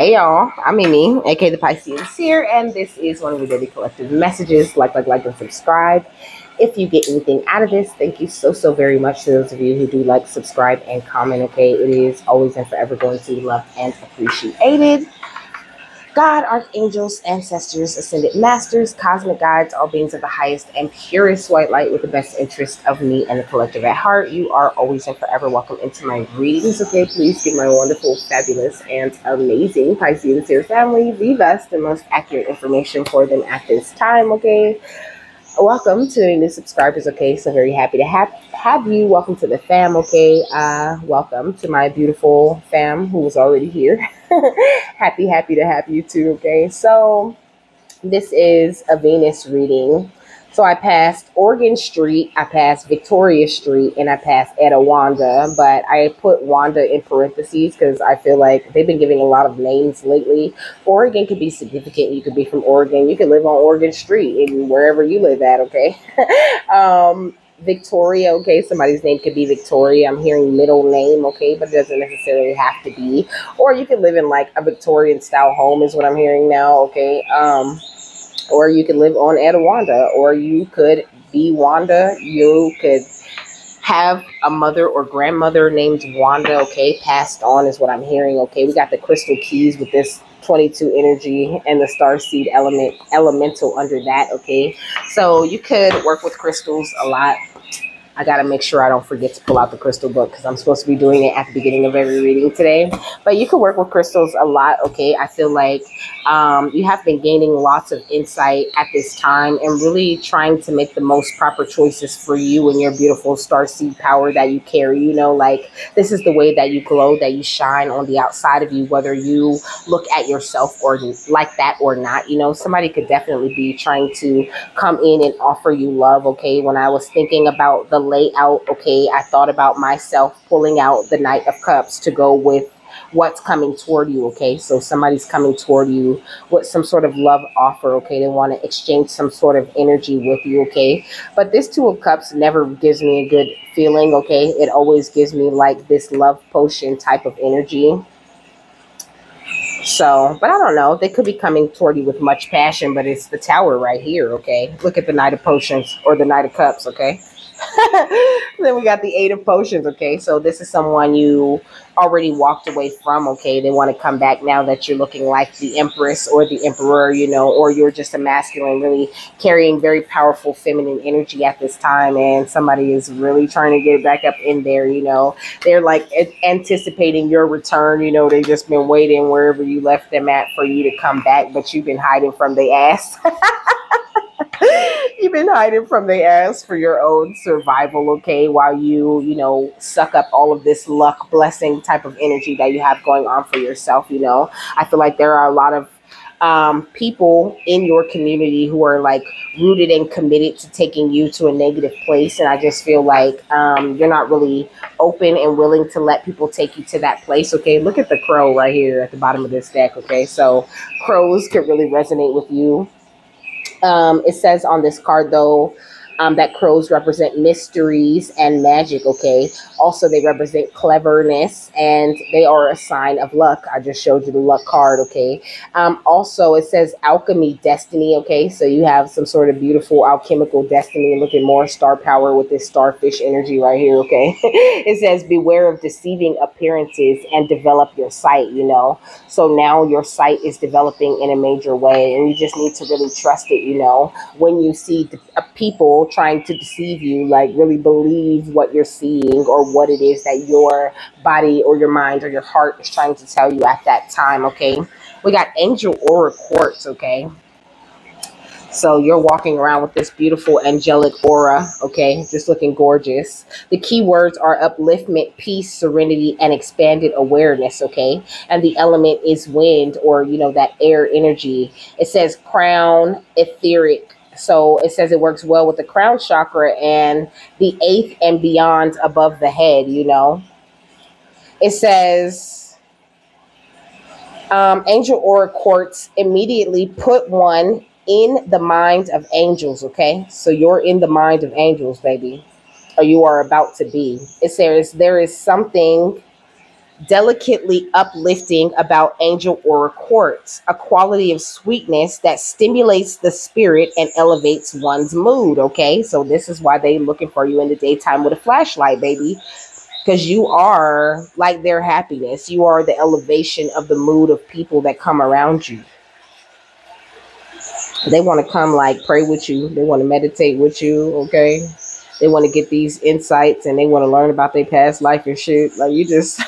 Hey y'all, I'm Mimi, aka the Piscean Seer, and this is one of the daily collective messages. Like, and subscribe. If you get anything out of this, thank you so very much to those of you who do like, subscribe, and comment. Okay, it is always and forever going to be loved and appreciated. God, archangels, ancestors, ascended masters, cosmic guides, all beings of the highest and purest white light with the best interest of me and the collective at heart. You are always and forever welcome into my readings. Okay, please give my wonderful, fabulous, and amazing Piscean Seer family the best and most accurate information for them at this time. Okay. Welcome to new subscribers. Okay, so very happy to have you. Welcome to the fam. Okay, welcome to my beautiful fam who was already here. happy to have you too. Okay, so this is a Venus reading. So I passed Oregon Street, I passed Victoria Street, and I passed Etowanda, but I put Wanda in parentheses because I feel like they've been giving a lot of names lately. Oregon could be significant. You could be from Oregon. You could live on Oregon Street and wherever you live at, okay? Victoria, okay, somebody's name could be Victoria. I'm hearing middle name, okay, but it doesn't necessarily have to be. Or you could live in like a Victorian style home is what I'm hearing now, okay? Or you could live on Etowanda, or you could be Wanda. You could have a mother or grandmother named Wanda, okay? Passed on is what I'm hearing, okay? We got the crystal keys with this 22 energy and the starseed elemental under that, okay? So you could work with crystals a lot. I got to make sure I don't forget to pull out the crystal book because I'm supposed to be doing it at the beginning of every reading today. But you can work with crystals a lot, okay? I feel like you have been gaining lots of insight at this time and really trying to make the most proper choices for you and your beautiful starseed power that you carry. You know, like this is the way that you glow, that you shine on the outside of you, whether you look at yourself or like that or not. You know, somebody could definitely be trying to come in and offer you love, okay? When I was thinking about the layout, okay, I thought about myself pulling out the Knight of Cups to go with what's coming toward you, okay? So somebody's coming toward you with some sort of love offer, okay? They want to exchange some sort of energy with you, okay? But this Two of Cups never gives me a good feeling, okay? It always gives me like this love potion type of energy. So, but I don't know. They could be coming toward you with much passion, but it's the Tower right here, okay? Look at the Knight of Potions or the Knight of Cups, okay? Then we got the Eight of Potions, okay? So this is someone you already walked away from, okay? They want to come back now that you're looking like the Empress or the Emperor, you know, or you're just a masculine, really carrying very powerful feminine energy at this time, and somebody is really trying to get back up in there, you know? They're like anticipating your return, you know? They've just been waiting wherever you left them at for you to come back, but you've been hiding from their ass. You've been hiding from the ass for your own survival, okay, while you know, suck up all of this luck, blessing type of energy that you have going on for yourself, you know. I feel like there are a lot of people in your community who are like rooted and committed to taking you to a negative place, and I just feel like you're not really open and willing to let people take you to that place, okay? Look at the crow right here at the bottom of this deck, okay? So crows could really resonate with you. It says on this card, though, that crows represent mysteries and magic, okay? Also, they represent cleverness, and they are a sign of luck. I just showed you the luck card, okay? Also, it says alchemy, destiny, okay? So you have some sort of beautiful alchemical destiny. Look at more star power with this starfish energy right here, okay? It says beware of deceiving appearances and develop your sight, you know? So now your sight is developing in a major way, and you just need to really trust it, you know? When you see people trying to deceive you, like really believe what you're seeing or what it is that your body or your mind or your heart is trying to tell you at that time, okay? We got angel aura quartz, okay? So you're walking around with this beautiful angelic aura, okay? Just looking gorgeous. The keywords are upliftment, peace, serenity, and expanded awareness, okay? And the element is wind, or, you know, that air energy. It says crown, etheric. So it says it works well with the crown chakra and the 8th and beyond above the head, you know. It says angel aura quartz, immediately put one in the mind of angels, okay? So you're in the mind of angels, baby, or you are about to be. It says there is something delicately uplifting about angel aura quartz, a quality of sweetness that stimulates the spirit and elevates one's mood. Okay, so this is why they looking for you in the daytime with a flashlight, baby, because you are like their happiness. You are the elevation of the mood of people that come around you. They want to come like pray with you. They want to meditate with you. Okay, they want to get these insights and they want to learn about their past life and shit. Like you just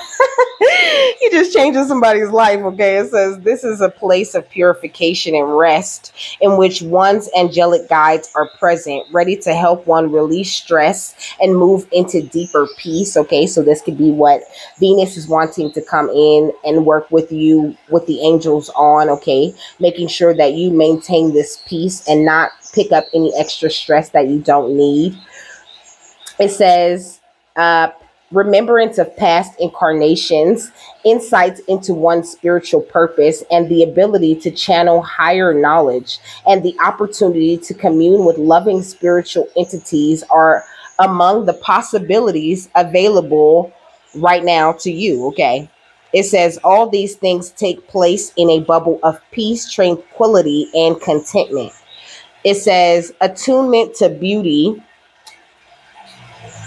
you just changing somebody's life. Okay, it says this is a place of purification and rest in which one's angelic guides are present, ready to help one release stress and move into deeper peace. Okay, so this could be what Venus is wanting to come in and work with you with the angels on. Okay, making sure that you maintain this peace and not pick up any extra stress that you don't need. It says, remembrance of past incarnations, insights into one's spiritual purpose, and the ability to channel higher knowledge and the opportunity to commune with loving spiritual entities are among the possibilities available right now to you. Okay. It says all these things take place in a bubble of peace, tranquility, and contentment. It says attunement to beauty.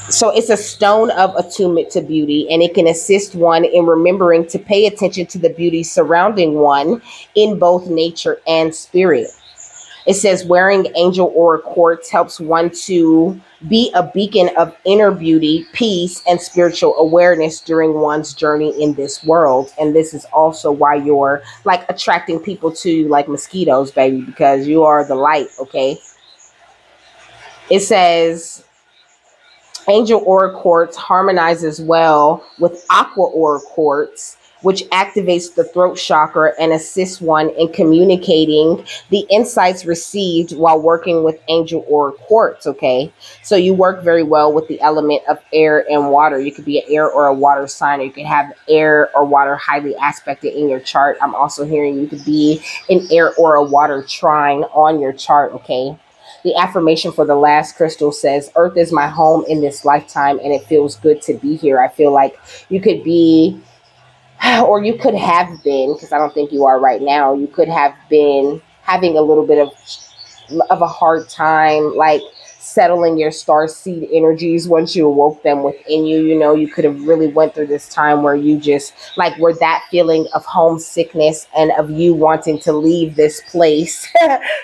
So it's a stone of attunement to beauty, and it can assist one in remembering to pay attention to the beauty surrounding one in both nature and spirit. It says wearing angel aura quartz helps one to be a beacon of inner beauty, peace, and spiritual awareness during one's journey in this world. And this is also why you're like attracting people to you like mosquitoes, baby, because you are the light. Okay. It says angel aura quartz harmonizes well with aqua aura quartz, which activates the throat chakra and assists one in communicating the insights received while working with angel aura quartz. Okay, so you work very well with the element of air and water. You could be an air or a water sign, or you could have air or water highly aspected in your chart. I'm also hearing you could be an air or a water trine on your chart. Okay. The affirmation for the last crystal says, Earth is my home in this lifetime, and it feels good to be here. I feel like you could be, or you could have been, because I don't think you are right now, you could have been having a little bit of a hard time, like settling your star seed energies once you awoke them within you. You know, you could have really went through this time where you just like where that feeling of homesickness and of you wanting to leave this place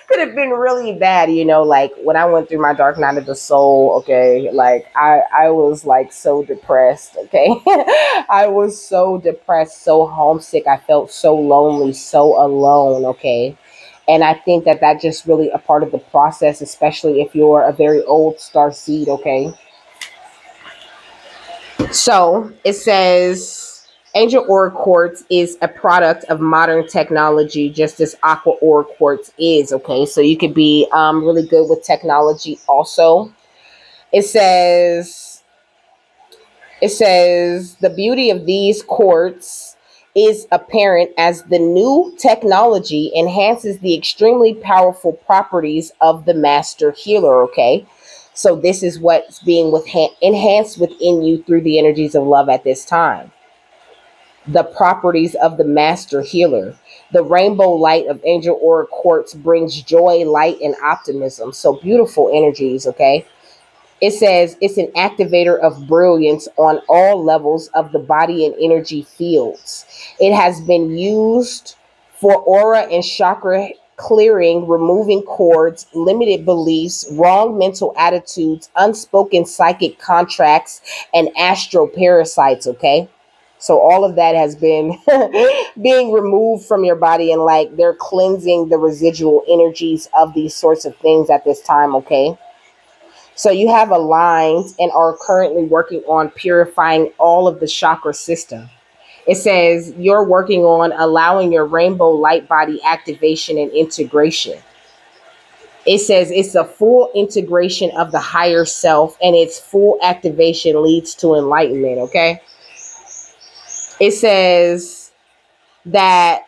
could have been really bad. You know, like when I went through my dark night of the soul, okay, like I was like so depressed. Okay. I was so depressed, so homesick. I felt so lonely, so alone. Okay. And I think that that just really a part of the process, especially if you're a very old star seed. Okay. So it says angel aura quartz is a product of modern technology, just as aqua aura quartz is. Okay. So you could be really good with technology also. It says the beauty of these quartz is apparent as the new technology enhances the extremely powerful properties of the master healer. Okay. So this is what's being enhanced within you through the energies of love at this time. The properties of the master healer. The rainbow light of angel aura quartz brings joy, light, and optimism. So beautiful energies. Okay. It says it's an activator of brilliance on all levels of the body and energy fields. It has been used for aura and chakra clearing, removing cords, limited beliefs, wrong mental attitudes, unspoken psychic contracts, and astral parasites. Okay. So all of that has been being removed from your body, and like they're cleansing the residual energies of these sorts of things at this time. Okay. So you have aligned and are currently working on purifying all of the chakra system. It says you're working on allowing your rainbow light body activation and integration. It says it's a full integration of the higher self, and its full activation leads to enlightenment. Okay. It says that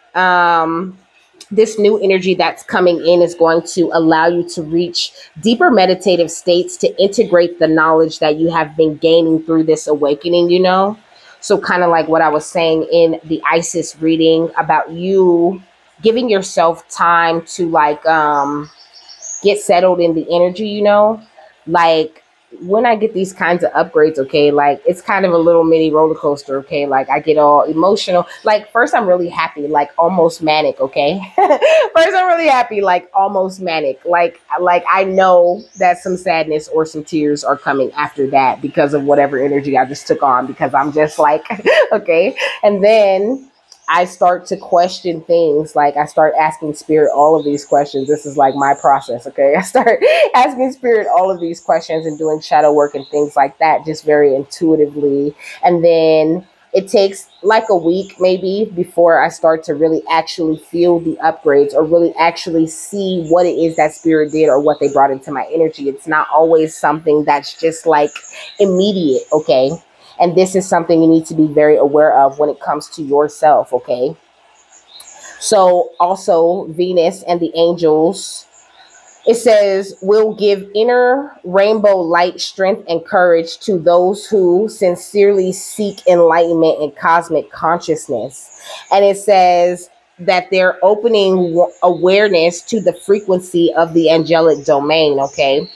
this new energy that's coming in is going to allow you to reach deeper meditative states to integrate the knowledge that you have been gaining through this awakening, you know. So kind of like what I was saying in the Isis reading about you giving yourself time to like get settled in the energy, you know, like when I get these kinds of upgrades, okay, like it's kind of a little mini roller coaster, okay, like I get all emotional. Like first I'm really happy, like almost manic, okay. First I'm really happy, like almost manic, like I know that some sadness or some tears are coming after that because of whatever energy I just took on, because I'm just like okay. And then I start to question things. Like I start asking spirit all of these questions. This is like my process, okay? I start asking spirit all of these questions and doing shadow work and things like that, just very intuitively. And then it takes like a week maybe before I start to really actually feel the upgrades or really actually see what it is that spirit did or what they brought into my energy. It's not always something that's just like immediate, okay? And this is something you need to be very aware of when it comes to yourself, okay? So also Venus and the angels, it says, will give inner rainbow light, strength, and courage to those who sincerely seek enlightenment and cosmic consciousness. And it says that they're opening awareness to the frequency of the angelic domain, okay?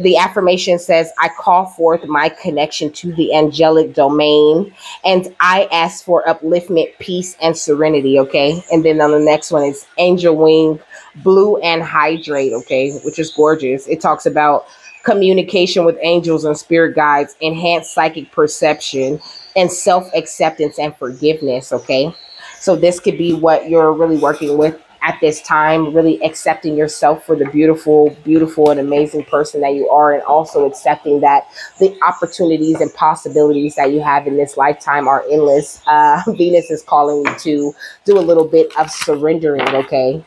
The affirmation says, I call forth my connection to the angelic domain and I ask for upliftment, peace, and serenity, okay? And then on the next one is angel wing, blue and hydrate, okay, which is gorgeous. It talks about communication with angels and spirit guides, enhanced psychic perception, and self-acceptance and forgiveness, okay? So this could be what you're really working with at this time, really accepting yourself for the beautiful, beautiful and amazing person that you are, and also accepting that the opportunities and possibilities that you have in this lifetime are endless. Venus is calling you to do a little bit of surrendering, okay?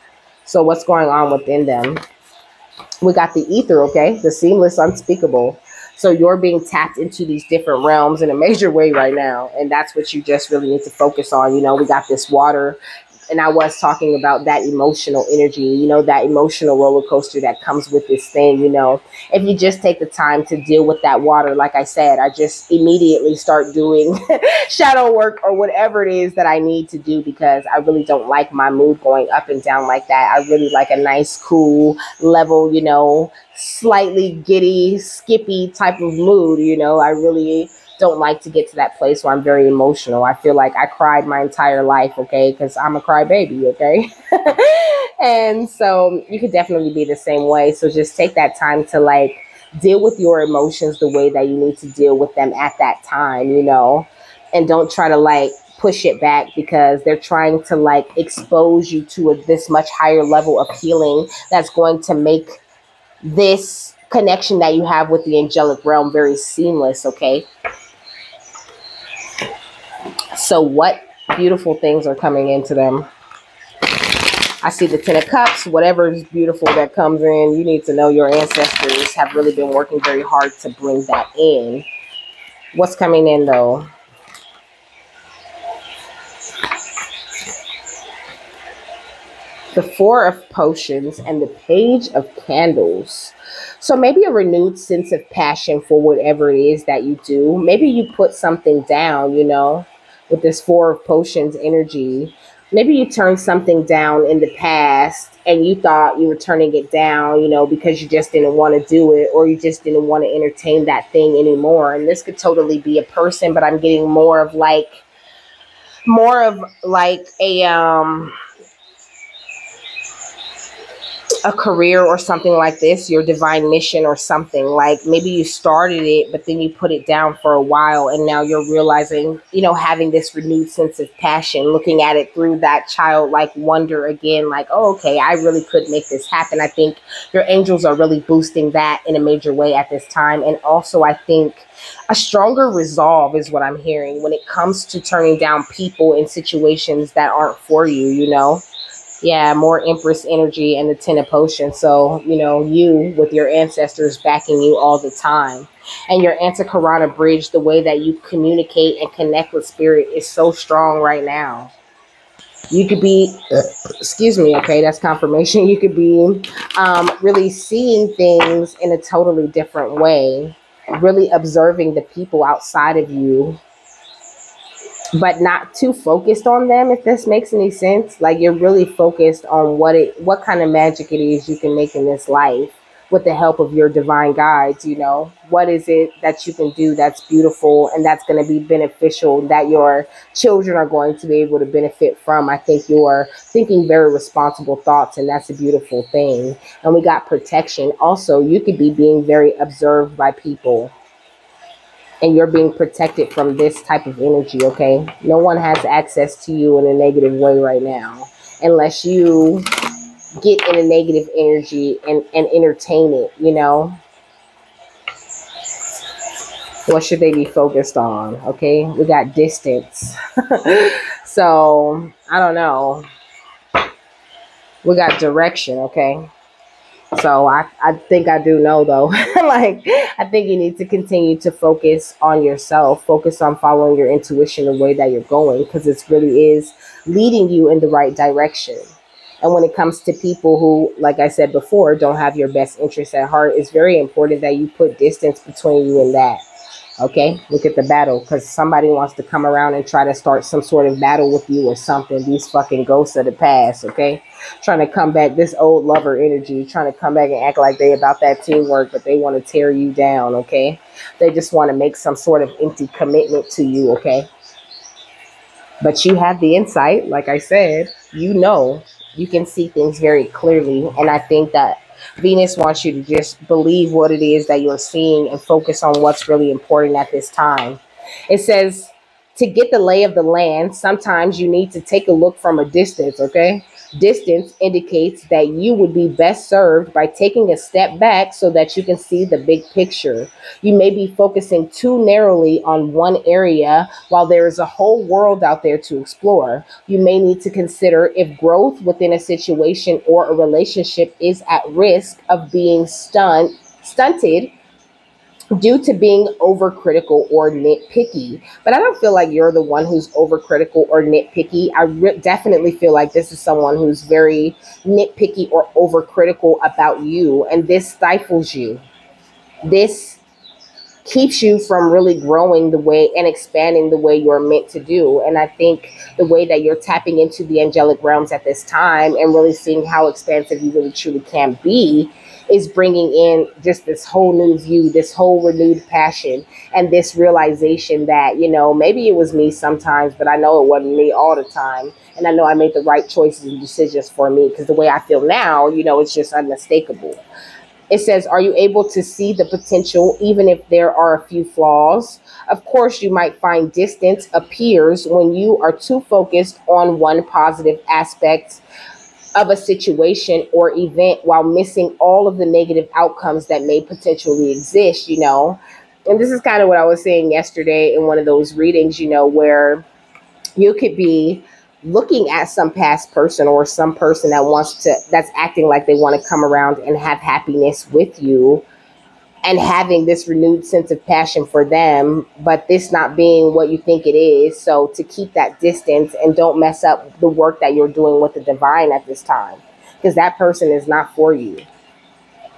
So what's going on within them? We got the ether, okay? The seamless, unspeakable. So you're being tapped into these different realms in a major way right now. And that's what you just really need to focus on. You know, we got this water. And I was talking about that emotional energy, you know, that emotional roller coaster that comes with this thing, you know. If you just take the time to deal with that water, like I said, I just immediately start doing shadow work or whatever it is that I need to do, because I really don't like my mood going up and down like that. I really like a nice, cool, level, you know, slightly giddy, skippy type of mood, you know. I really don't like to get to that place where I'm very emotional. I feel like I cried my entire life, okay, because I'm a crybaby, okay? And so you could definitely be the same way. So just take that time to like deal with your emotions the way that you need to deal with them at that time, you know, and don't try to like push it back, because they're trying to like expose you to this much higher level of healing that's going to make this connection that you have with the angelic realm very seamless, okay? So what beautiful things are coming into them? I see the Ten of Cups. Whatever is beautiful that comes in, you need to know your ancestors have really been working very hard to bring that in. What's coming in though? The Four of Potions and the Page of Candles. So maybe a renewed sense of passion for whatever it is that you do. Maybe you put something down, you know, with this Four of Potions energy. Maybe you turned something down in the past and you thought you were turning it down, you know, because you just didn't want to do it, or you just didn't want to entertain that thing anymore. And this could totally be a person, but I'm getting more of like a career or something like this, your divine mission or something. Like maybe you started it, but then you put it down for a while, and now you're realizing, you know, having this renewed sense of passion, looking at it through that childlike wonder again, like, oh, okay, I really could make this happen. I think your angels are really boosting that in a major way at this time. And also I think a stronger resolve is what I'm hearing when it comes to turning down people in situations that aren't for you, you know. Yeah, more Empress energy and the Ten of Potions. So, you know, you with your ancestors backing you all the time. And your Antakarana bridge, the way that you communicate and connect with spirit is so strong right now. You could be, excuse me, okay, that's confirmation. You could be really seeing things in a totally different way. Really observing the people outside of you but not too focused on them, if this makes any sense. Like you're really focused on what kind of magic it is you can make in this life with the help of your divine guides. What is it that you can do that's beautiful and that's going to be beneficial, that your children are going to be able to benefit from. I think you're thinking very responsible thoughts, and that's a beautiful thing. And we got protection. Also, you could be being very observed by people, and you're being protected from this type of energy, okay? No one has access to you in a negative way right now, unless you get in a negative energy and entertain it. What should they be focused on? Okay, we got distance. So, I don't know. We got direction, okay? So I think I do know though. Like I think you need to continue to focus on yourself, focus on following your intuition the way that you're going, because it really is leading you in the right direction. And when it comes to people who, like I said before, don't have your best interests at heart, it's very important that you put distance between you and that. Okay, look at the battle, because somebody wants to come around and try to start some sort of battle with you or something. These fucking ghosts of the past, okay? Trying to come back, this old lover energy, trying to come back and act like they about that teamwork, but they want to tear you down, okay? They just want to make some sort of empty commitment to you, okay? But you have the insight, like I said, you can see things very clearly. And I think that Venus wants you to just believe what it is that you're seeing and focus on what's really important at this time. It says to get the lay of the land, sometimes you need to take a look from a distance, okay? Distance indicates that you would be best served by taking a step back so that you can see the big picture. You may be focusing too narrowly on one area while there is a whole world out there to explore. You may need to consider if growth within a situation or a relationship is at risk of being stunted due to being overcritical or nitpicky. But I don't feel like you're the one who's overcritical or nitpicky. I definitely feel like this is someone who's very nitpicky or overcritical about you, and this stifles you. This keeps you from really growing the way and expanding the way you're meant to do. And I think the way that you're tapping into the angelic realms at this time and really seeing how expansive you really truly can be is bringing in just this whole new view, this whole renewed passion, and this realization that, maybe it was me sometimes, but I know it wasn't me all the time. And I know I made the right choices and decisions for me, because the way I feel now, it's just unmistakable. It says, are you able to see the potential even if there are a few flaws? Of course, you might find distance appears when you are too focused on one positive aspect of a situation or event while missing all of the negative outcomes that may potentially exist, And this is kind of what I was saying yesterday in one of those readings, where you could be looking at some past person or some person that's acting like they want to come around and have happiness with you and having this renewed sense of passion for them, but this not being what you think it is. So to keep that distance and don't mess up the work that you're doing with the divine at this time, because that person is not for you.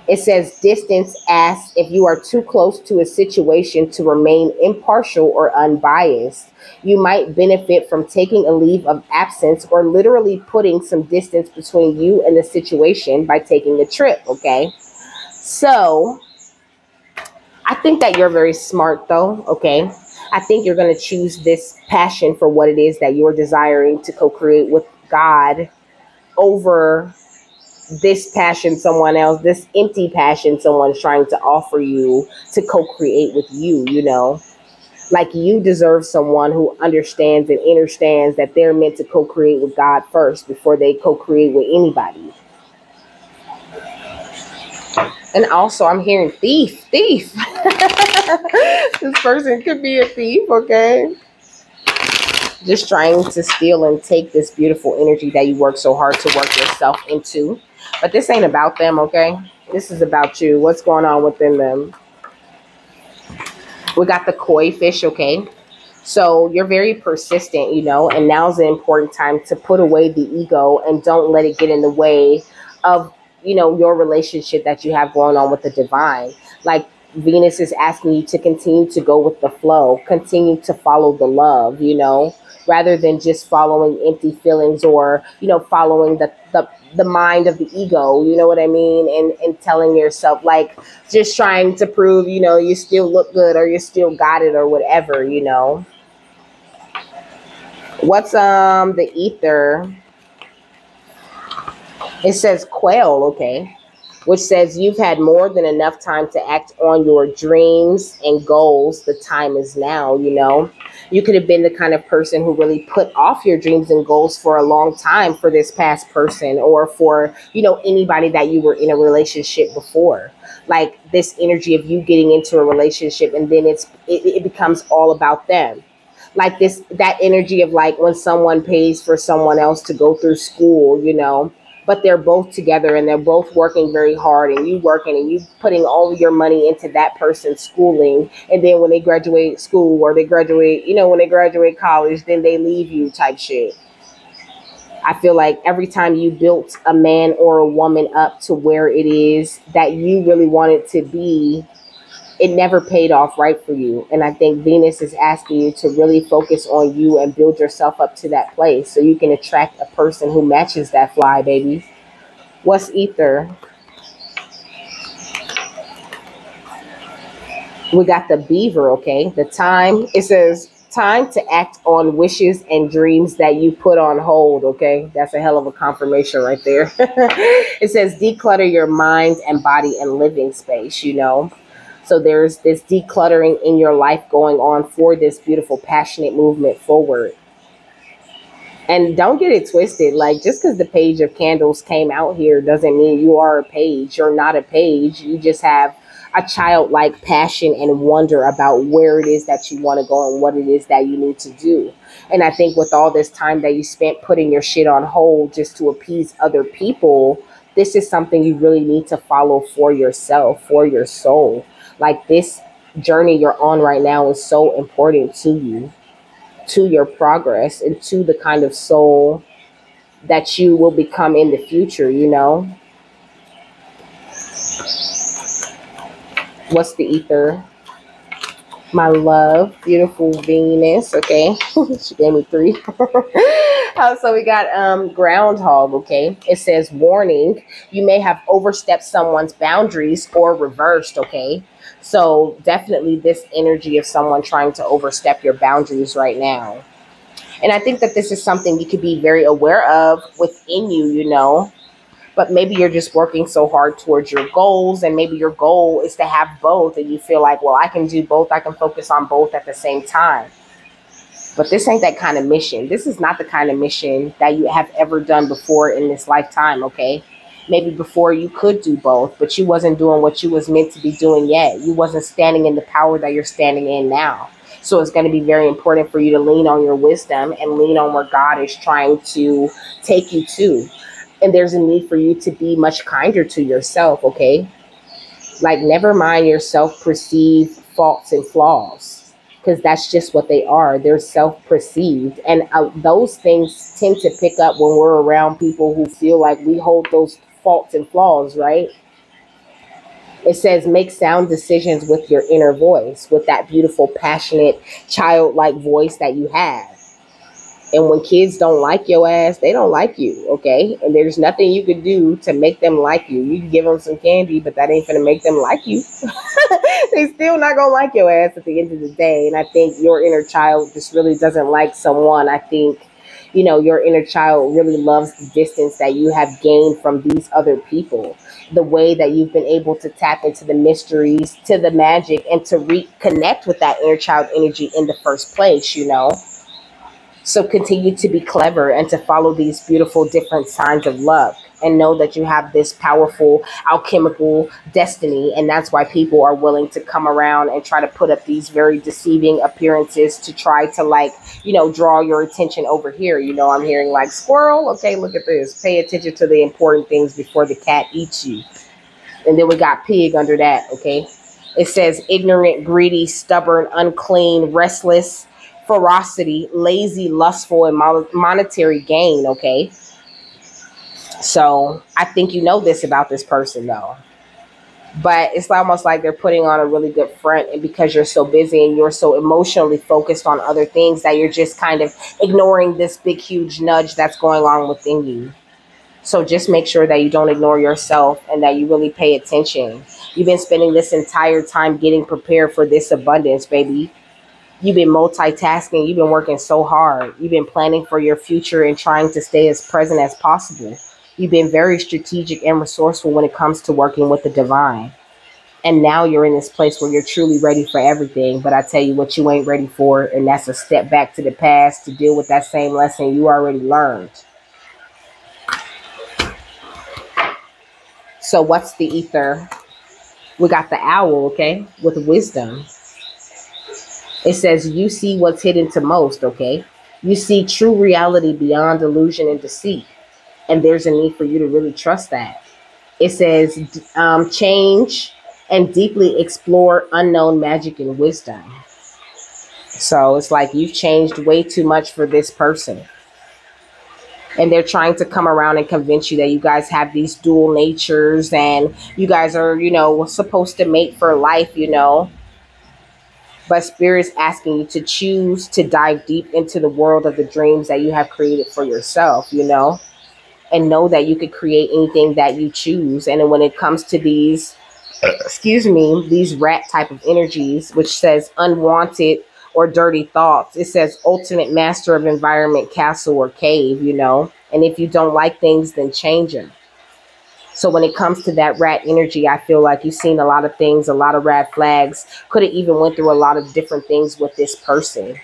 It says distance asks if you are too close to a situation to remain impartial or unbiased. You might benefit from taking a leave of absence or literally putting some distance between you and the situation by taking a trip, okay? So I think that you're very smart though, okay? I think you're going to choose this passion for what it is that you're desiring to co-create with God over this passion someone else, this empty passion someone's trying to offer you to co-create with you, Like you deserve someone who understands and understands that they're meant to co-create with God first before they co-create with anybody. And also I'm hearing thief. This person could be a thief, okay? Just trying to steal and take this beautiful energy that you work so hard to work yourself into. But this ain't about them, okay? This is about you. What's going on within them? We got the koi fish, okay? So you're very persistent, and now's the important time to put away the ego and don't let it get in the way of, your relationship that you have going on with the divine. Like Venus is asking you to continue to go with the flow, continue to follow the love, rather than just following empty feelings, or, following the mind of the ego, you know what I mean? And telling yourself, like, just trying to prove, you still look good, or you still got it, or whatever. What's the ether? It says quail, okay, which says you've had more than enough time to act on your dreams and goals. The time is now. You could have been the kind of person who really put off your dreams and goals for a long time for this past person, or for, anybody that you were in a relationship before. Like this energy of you getting into a relationship, and then it becomes all about them. Like that energy of, like, when someone pays for someone else to go through school, but they're both together and they're both working very hard, and you working and you putting all of your money into that person's schooling, and then when they graduate school, or they graduate, when they graduate college, then they leave you, type shit. I feel like every time you built a man or a woman up to where it is that you really wanted to be, it never paid off right for you. And I think Venus is asking you to really focus on you and build yourself up to that place, so you can attract a person who matches that fly, baby. What's ether? We got the beaver, okay? The time, it says time to act on wishes and dreams that you put on hold, okay? That's a hell of a confirmation right there. It says declutter your mind and body and living space. So there's this decluttering in your life going on for this beautiful, passionate movement forward. And don't get it twisted. Like, just because the page of candles came out here doesn't mean you are a page. You're not a page. You just have a childlike passion and wonder about where it is that you want to go and what it is that you need to do. And I think with all this time that you spent putting your shit on hold just to appease other people, this is something you really need to follow for yourself, for your soul. Like, this journey you're on right now is so important to you, to your progress, and to the kind of soul that you will become in the future. What's the ether? My love, beautiful Venus, okay? She gave me 3. So we got groundhog, okay? It says, warning, you may have overstepped someone's boundaries or reversed, okay? So definitely this energy of someone trying to overstep your boundaries right now. And I think that this is something you could be very aware of within you, but maybe you're just working so hard towards your goals, and maybe your goal is to have both, and you feel like, well, I can do both. I can focus on both at the same time. But this ain't that kind of mission. This is not the kind of mission that you have ever done before in this lifetime, okay? Maybe before you could do both, but you wasn't doing what you was meant to be doing yet. You wasn't standing in the power that you're standing in now. So it's going to be very important for you to lean on your wisdom and lean on where God is trying to take you to. And there's a need for you to be much kinder to yourself, okay? Like, never mind your self-perceived faults and flaws, because that's just what they are. They're self-perceived. And those things tend to pick up when we're around people who feel like we hold those faults and flaws, right? It says make sound decisions with your inner voice, with that beautiful, passionate, childlike voice that you have. And when kids don't like your ass, they don't like you, okay? And there's nothing you can do to make them like you. You can give them some candy, but that ain't gonna make them like you. They still not gonna like your ass at the end of the day. And I think your inner child just really doesn't like someone. I think, your inner child really loves the distance that you have gained from these other people. The way that you've been able to tap into the mysteries, to the magic, and to reconnect with that inner child energy in the first place. So continue to be clever and to follow these beautiful different signs of luck, and know that you have this powerful alchemical destiny. And that's why people are willing to come around and try to put up these very deceiving appearances to try to draw your attention over here. I'm hearing like squirrel. Okay, look at this. Pay attention to the important things before the cat eats you. And then we got pig under that. Okay. It says ignorant, greedy, stubborn, unclean, restless, ferocity, lazy, lustful, and monetary gain, okay? So I think you know this about this person, though. But it's almost like they're putting on a really good front, and because you're so busy and you're so emotionally focused on other things that you're just kind of ignoring this big huge nudge that's going on within you. So just make sure that you don't ignore yourself and that you really pay attention. You've been spending this entire time getting prepared for this abundance, baby. You've been multitasking. You've been working so hard. You've been planning for your future and trying to stay as present as possible. You've been very strategic and resourceful when it comes to working with the divine. And now you're in this place where you're truly ready for everything. But I tell you what you ain't ready for, and that's a step back to the past to deal with that same lesson you already learned. So what's the ether? We got the owl, okay, with wisdom. It says you see what's hidden to most, okay? You see true reality beyond illusion and deceit. And there's a need for you to really trust that. It says change and deeply explore unknown magic and wisdom. So it's like you've changed way too much for this person. And they're trying to come around and convince you that you guys have these dual natures and you guys are, supposed to mate for life, But Spirit's asking you to choose to dive deep into the world of the dreams that you have created for yourself, and know that you could create anything that you choose. And then when it comes to these, these rat type of energies, which says unwanted or dirty thoughts, it says ultimate master of environment, castle, or cave, And if you don't like things, then change them. So when it comes to that rat energy, I feel like you've seen a lot of things, a lot of red flags, could have even went through a lot of different things with this person.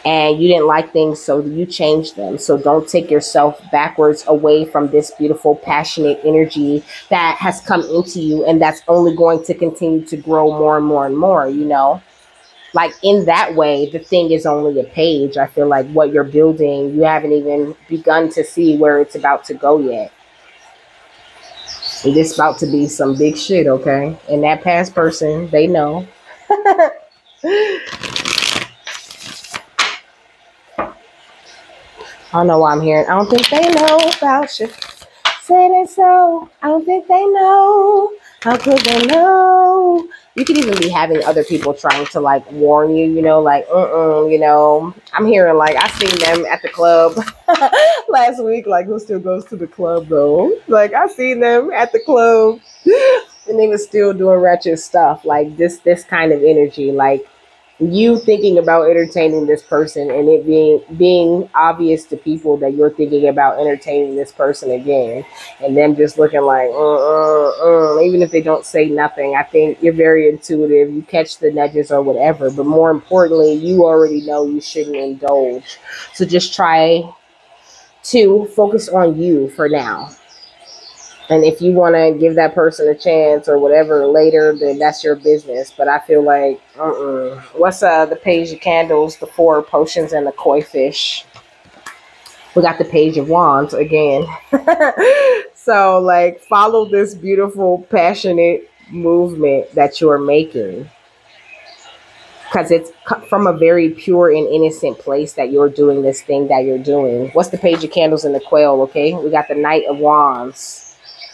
And you didn't like things, so you changed them. So don't take yourself backwards away from this beautiful, passionate energy that has come into you and that's only going to continue to grow more and more and more, Like in that way, the thing is only a page. I feel like what you're building, you haven't even begun to see where it's about to go yet. It's about to be some big shit, okay? And that past person, they know. I don't know why I'm hearing. I don't think they know about you. Say they so. I don't think they know. How could they know? You could even be having other people trying to like warn you, I'm hearing like I seen them at the club last week. Like who still goes to the club though? Like I seen them at the club and they were still doing ratchet stuff. Like this kind of energy, like you thinking about entertaining this person and it being obvious to people that you're thinking about entertaining this person again, and them just looking like even if they don't say nothing. I think you're very intuitive, you catch the nudges or whatever, but more importantly you already know you shouldn't indulge. So just try to focus on you for now. And if you want to give that person a chance or whatever later, then that's your business. But I feel like, what's the page of candles, the 4 potions, and the koi fish? We got the page of wands again. So, like, follow this beautiful, passionate movement that you're making. Because it's from a very pure and innocent place that you're doing this thing that you're doing. What's the page of candles and the quail, okay? We got the Knight of Wands.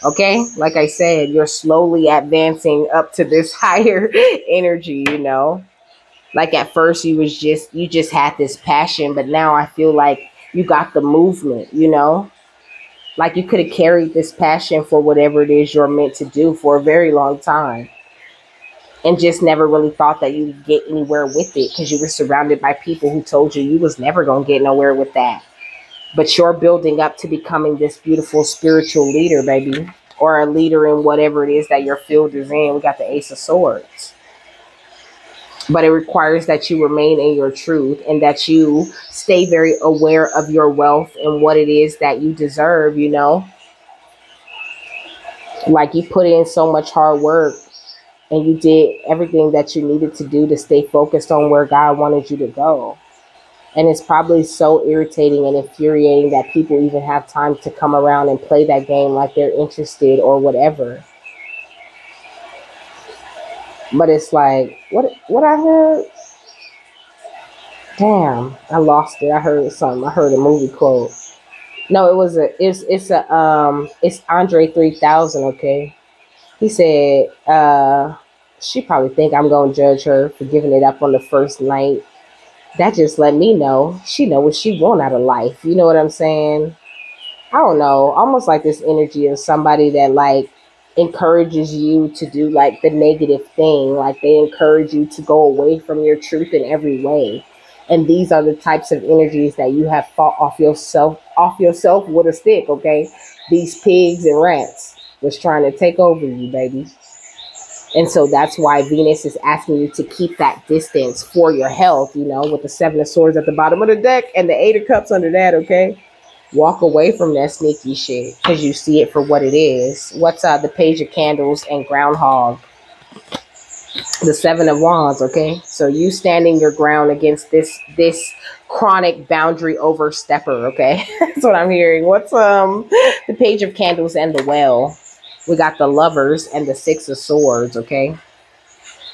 Okay, like I said, you're slowly advancing up to this higher energy, Like at first you just had this passion, but now I feel like you got the movement, Like you could have carried this passion for whatever it is you're meant to do for a very long time. And just never really thought that you'd get anywhere with it because you were surrounded by people who told you was never going to get nowhere with that. But you're building up to becoming this beautiful spiritual leader, baby. Or a leader in whatever it is that your field is in. We got the Ace of Swords. But it requires that you remain in your truth and that you stay very aware of your wealth and what it is that you deserve, Like you put in so much hard work and you did everything that you needed to do to stay focused on where God wanted you to go. And it's probably so irritating and infuriating that people even have time to come around and play that game like they're interested or whatever. But it's like, what I heard? Damn, I lost it. I heard something. I heard a movie quote. No, it's Andre 3000, okay? He said, she probably think I'm gonna judge her for giving it up on the first night. That just let me know she know what she want out of life. You know what I'm saying? I don't know, almost like this energy of somebody that like encourages you to do like the negative thing. Like they encourage you to go away from your truth in every way. And these are the types of energies that you have fought off yourself with a stick, okay? These pigs and rats was trying to take over you, baby. And so that's why Venus is asking you to keep that distance for your health, you know, with the Seven of Swords at the bottom of the deck and the Eight of Cups under that, okay? Walk away from that sneaky shit because you see it for what it is. What's the Page of Candles and Groundhog? The Seven of Wands, okay? So you standing your ground against this chronic boundary overstepper, okay? That's what I'm hearing. What's the Page of Candles and the Well? We got the Lovers and the Six of Swords, okay?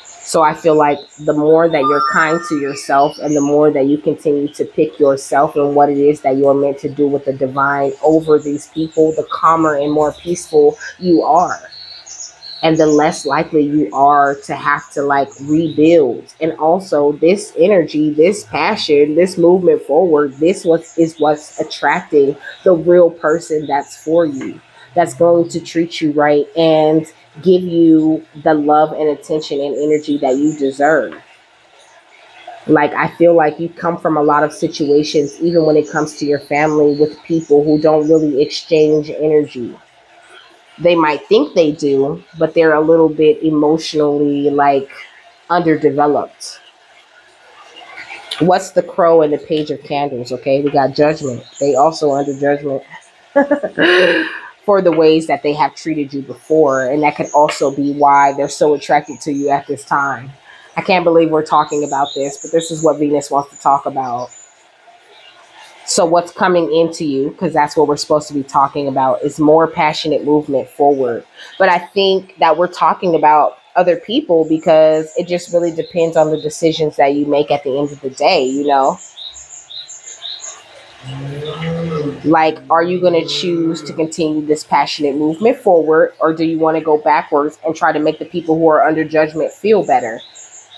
So I feel like the more that you're kind to yourself and the more that you continue to pick yourself and what it is that you're meant to do with the divine over these people, the calmer and more peaceful you are. And the less likely you are to have to like rebuild. And also this energy, this passion, this movement forward, this is what's attracting the real person that's for you, that's going to treat you right and give you the love and attention and energy that you deserve. Like, I feel like you come from a lot of situations, even when it comes to your family, with people who don't really exchange energy. They might think they do, but they're a little bit emotionally like underdeveloped. What's the Crow and the Page of Candles? Okay, we got Judgment. They also under judgment for the ways that they have treated you before, and that could also be why they're so attracted to you at this time. I can't believe we're talking about this, but this is what Venus wants to talk about. So what's coming into you, because that's what we're supposed to be talking about, is more passionate movement forward. But I think that we're talking about other people because it just really depends on the decisions that you make at the end of the day, you know? Like, are you going to choose to continue this passionate movement forward, or do you want to go backwards and try to make the people who are under judgment feel better?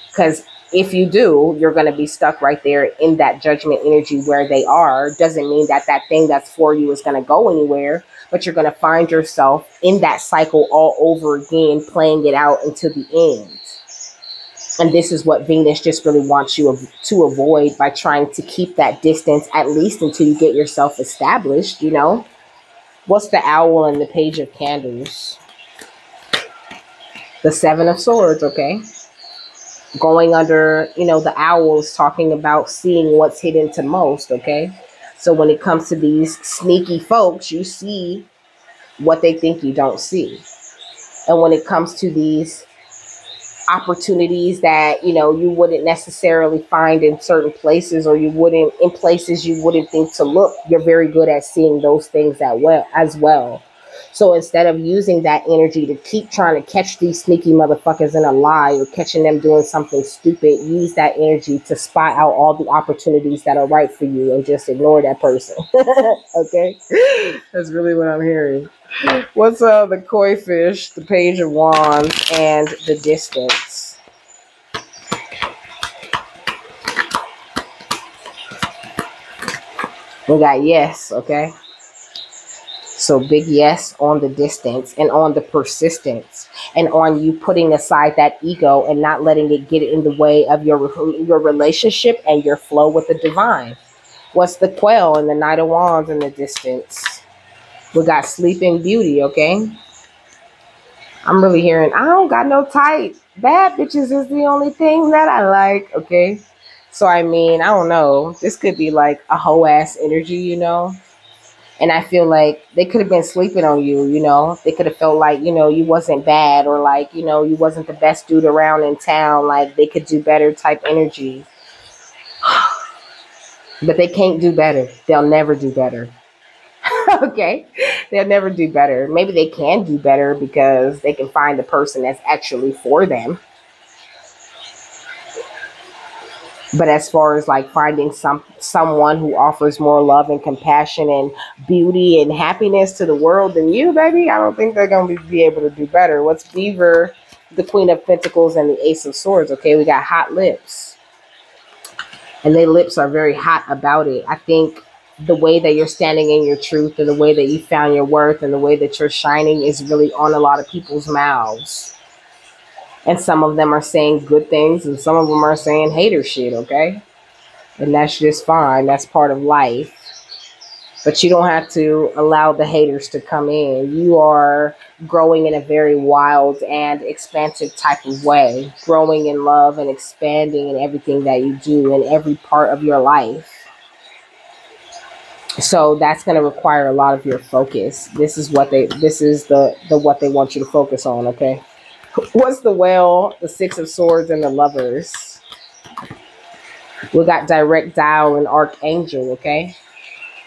Because if you do, you're going to be stuck right there in that judgment energy where they are. Doesn't mean that that thing that's for you is going to go anywhere, but you're going to find yourself in that cycle all over again, playing it out until the end. And this is what Venus just really wants you to avoid by trying to keep that distance, at least until you get yourself established, you know? What's the Owl and the Page of Candles? The Seven of Swords, okay? Going under, you know, the Owl is talking about seeing what's hidden to most, okay? So when it comes to these sneaky folks, you see what they think you don't see. And when it comes to these opportunities that, you know, you wouldn't necessarily find in certain places, or you wouldn't in places you wouldn't think to look, you're very good at seeing those things as well. So instead of using that energy to keep trying to catch these sneaky motherfuckers in a lie or catching them doing something stupid, use that energy to spot out all the opportunities that are right for you and just ignore that person. Okay? That's really what I'm hearing. What's the Koi Fish, the Page of Wands, and the Distance? We got yes, okay? So big yes on the distance and on the persistence and on you putting aside that ego and not letting it get in the way of your relationship and your flow with the divine. What's the Quail and the Knight of Wands in the distance? We got Sleeping Beauty, okay? I'm really hearing, I don't got no type. Bad bitches is the only thing that I like, okay? So, I mean, I don't know. This could be like a hoe ass energy, you know? And I feel like they could have been sleeping on you, you know? They could have felt like, you know, you wasn't bad, or like, you know, you wasn't the best dude around in town. Like, they could do better type energy. But they can't do better. They'll never do better. Okay? They'll never do better. Maybe they can do better because they can find the person that's actually for them. But as far as like finding someone who offers more love and compassion and beauty and happiness to the world than you, baby, I don't think they're gonna be able to do better. What's Beaver, the Queen of Pentacles, and the Ace of Swords? Okay, we got hot lips, and their lips are very hot about it. I think the way that you're standing in your truth and the way that you found your worth and the way that you're shining is really on a lot of people's mouths. And some of them are saying good things and some of them are saying hater shit, okay? And that's just fine. That's part of life. But you don't have to allow the haters to come in. You are growing in a very wild and expansive type of way. Growing in love and expanding in everything that you do in every part of your life. So that's going to require a lot of your focus. This is the what they want you to focus on, okay? What's the Whale, the Six of Swords, and the Lovers? We got direct dial and archangel, okay?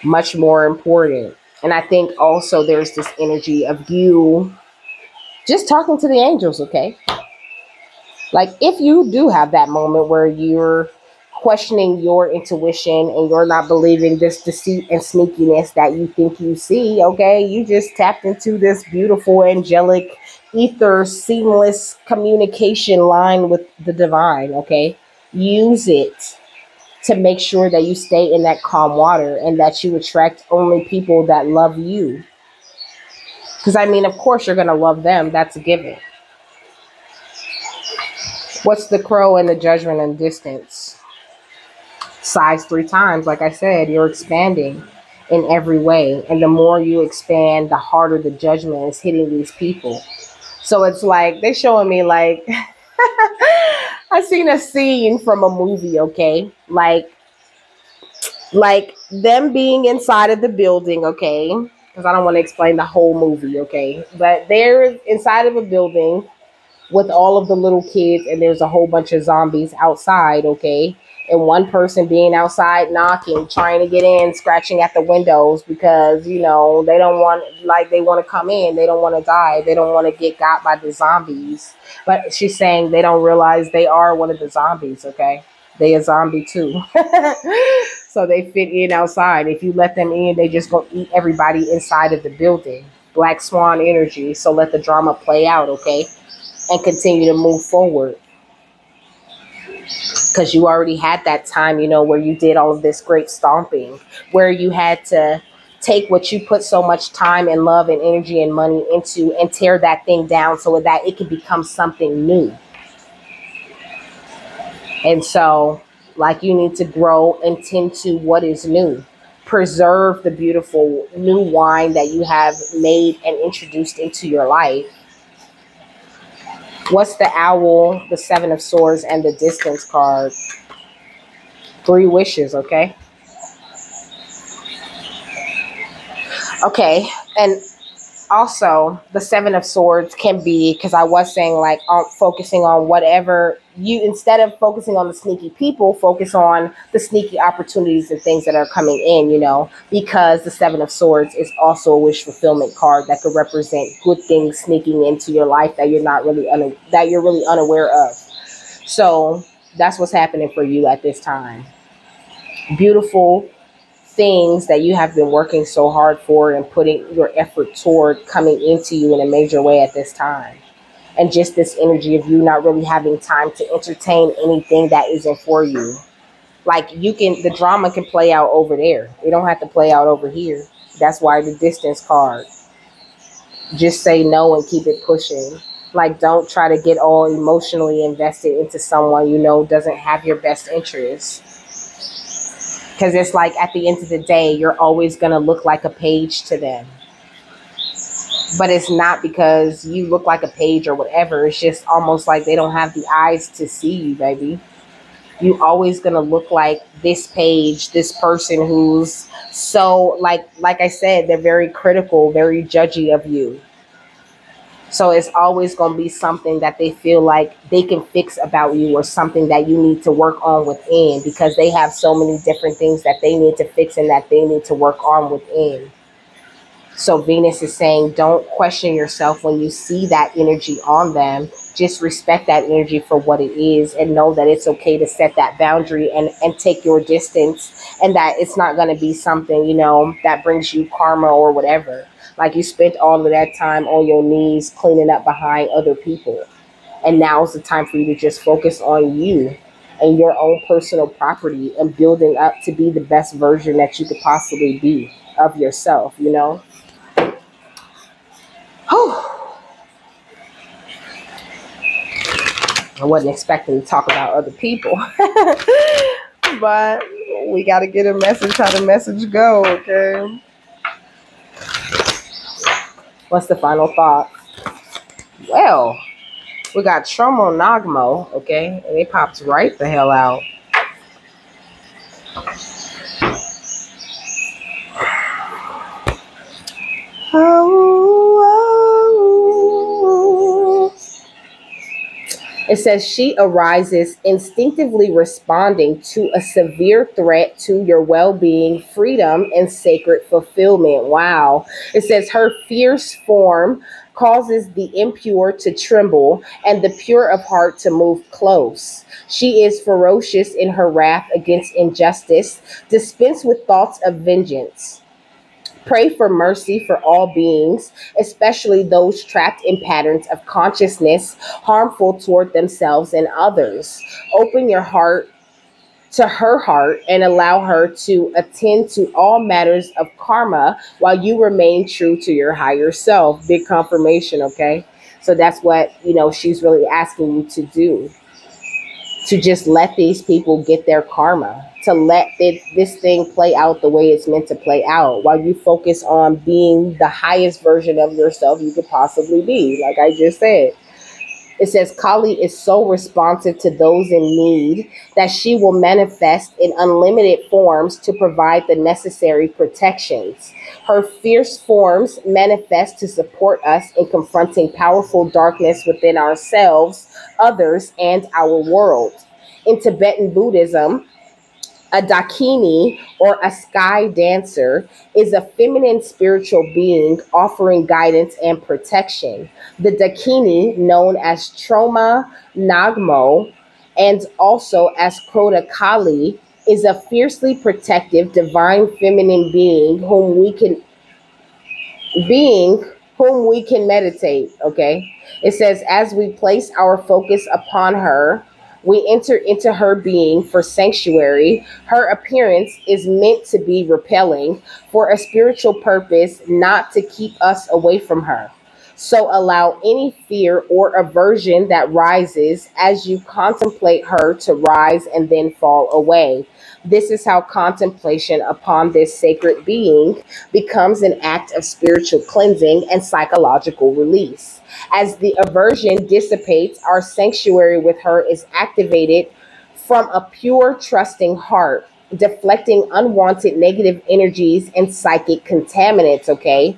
Much more important. And I think also there's this energy of you just talking to the angels, okay? Like if you do have that moment where you're questioning your intuition and you're not believing this deceit and sneakiness that you think you see, okay? You just tapped into this beautiful, angelic, ether, seamless communication line with the divine, okay? Use it to make sure that you stay in that calm water and that you attract only people that love you. Because, I mean, of course you're going to love them. That's a given. What's the Crow and the Judgment and Distance? Size 3 times. Like I said, you're expanding in every way. And the more you expand, the harder the judgment is hitting these people. So it's like, they're showing me like, I seen a scene from a movie, okay? Like them being inside of the building, okay? Because I don't want to explain the whole movie, okay? But they're inside of a building with all of the little kids, and there's a whole bunch of zombies outside, okay? And one person being outside knocking, trying to get in, scratching at the windows because, you know, they don't want, like, they want to come in. They don't want to die. They don't want to get got by the zombies. But she's saying they don't realize they are one of the zombies, okay? They a zombie too. So they fit in outside. If you let them in, they just gonna eat everybody inside of the building. Black Swan energy. So let the drama play out, okay? And continue to move forward. Because you already had that time, you know, where you did all of this great stomping, where you had to take what you put so much time and love and energy and money into and tear that thing down so that it can become something new. And so, like, you need to grow and tend to what is new. Preserve the beautiful new wine that you have made and introduced into your life. What's the Owl, the Seven of Swords, and the Distance card? 3 wishes, okay? Okay, and also the Seven of Swords can be, because I was saying like focusing on whatever you, instead of focusing on the sneaky people, focus on the sneaky opportunities and things that are coming in, you know, because the Seven of Swords is also a wish fulfillment card that could represent good things sneaking into your life that you're not really that you're really unaware of. So that's what's happening for you at this time. Beautiful things that you have been working so hard for and putting your effort toward coming into you in a major way at this time. And just this energy of you not really having time to entertain anything that isn't for you. Like the drama can play out over there. It don't have to play out over here. That's why the Distance card. Just say no and keep it pushing. Like, don't try to get all emotionally invested into someone you know doesn't have your best interests. Because it's like at the end of the day, you're always going to look like a page to them. But it's not because you look like a page or whatever. It's just almost like they don't have the eyes to see you, baby. You always going to look like this page, this person who's so, like I said, they're very critical, very judgy of you. So it's always going to be something that they feel like they can fix about you or something that you need to work on within, because they have so many different things that they need to fix and that they need to work on within. So Venus is saying, don't question yourself when you see that energy on them. Just respect that energy for what it is and know that it's okay to set that boundary and take your distance, and that it's not going to be something, that brings you karma or whatever. Like, you spent all of that time on your knees cleaning up behind other people. And now's the time for you to just focus on you and your own personal property and building up to be the best version that you could possibly be of yourself. I wasn't expecting to talk about other people, but we got to get a message how the message go, okay? What's the final thought? Well, we got Tromo Nagmo, okay? And it pops right the hell out. It says she arises instinctively responding to a severe threat to your well-being, freedom, and sacred fulfillment. Wow. It says her fierce form causes the impure to tremble and the pure of heart to move close. She is ferocious in her wrath against injustice. Dispense with thoughts of vengeance. Pray for mercy for all beings, especially those trapped in patterns of consciousness harmful toward themselves and others. Open your heart to her heart and allow her to attend to all matters of karma while you remain true to your higher self. Big confirmation, okay? So that's what, she's really asking you to do. To just let these people get their karma, to let this thing play out the way it's meant to play out, while you focus on being the highest version of yourself you could possibly be, like I just said. It says Kali is so responsive to those in need that she will manifest in unlimited forms to provide the necessary protections. Her fierce forms manifest to support us in confronting powerful darkness within ourselves, others, and our world. In Tibetan Buddhism, a Dakini, or a sky dancer, is a feminine spiritual being offering guidance and protection. The Dakini, known as Troma Nagmo and also as Krota Kali, is a fiercely protective divine feminine being whom we can meditate, okay? It says, as we place our focus upon her, we enter into her being for sanctuary. Her appearance is meant to be repelling for a spiritual purpose, not to keep us away from her. So allow any fear or aversion that rises as you contemplate her to rise and then fall away. This is how contemplation upon this sacred being becomes an act of spiritual cleansing and psychological release. As the aversion dissipates, our sanctuary with her is activated from a pure, trusting heart, deflecting unwanted negative energies and psychic contaminants, okay?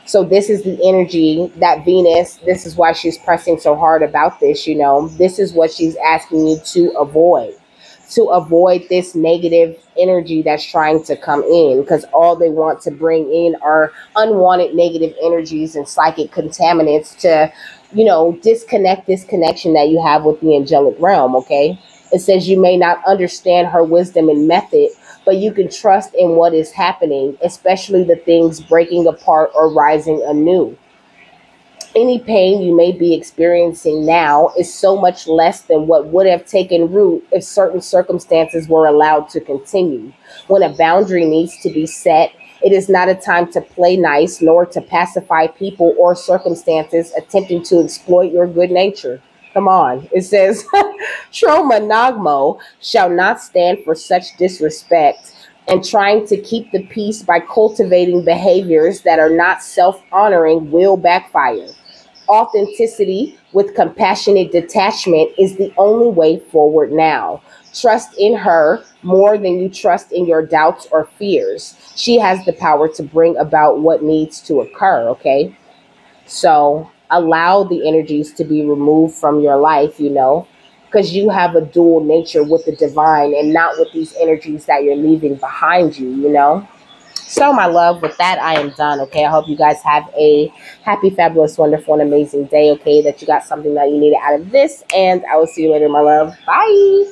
So this is the energy that Venus, this is why she's pressing so hard about this, This is what she's asking you to avoid. To avoid this negative energy that's trying to come in, because all they want to bring in are unwanted negative energies and psychic contaminants to, disconnect this connection that you have with the angelic realm, okay? It says you may not understand her wisdom and method, but you can trust in what is happening, especially the things breaking apart or rising anew. Any pain you may be experiencing now is so much less than what would have taken root if certain circumstances were allowed to continue. When a boundary needs to be set, it is not a time to play nice nor to pacify people or circumstances attempting to exploit your good nature. Come on. It says, Troma Nagmo shall not stand for such disrespect, and trying to keep the peace by cultivating behaviors that are not self-honoring will backfire. Authenticity with compassionate detachment is the only way forward now. Trust in her more than you trust in your doubts or fears. She has the power to bring about what needs to occur, okay? So allow the energies to be removed from your life, because you have a dual nature with the divine and not with these energies that you're leaving behind you, So, my love, with that, I am done. Okay. I hope you guys have a happy, fabulous, wonderful, and amazing day. Okay. That you got something that you needed out of this. And I will see you later, my love. Bye.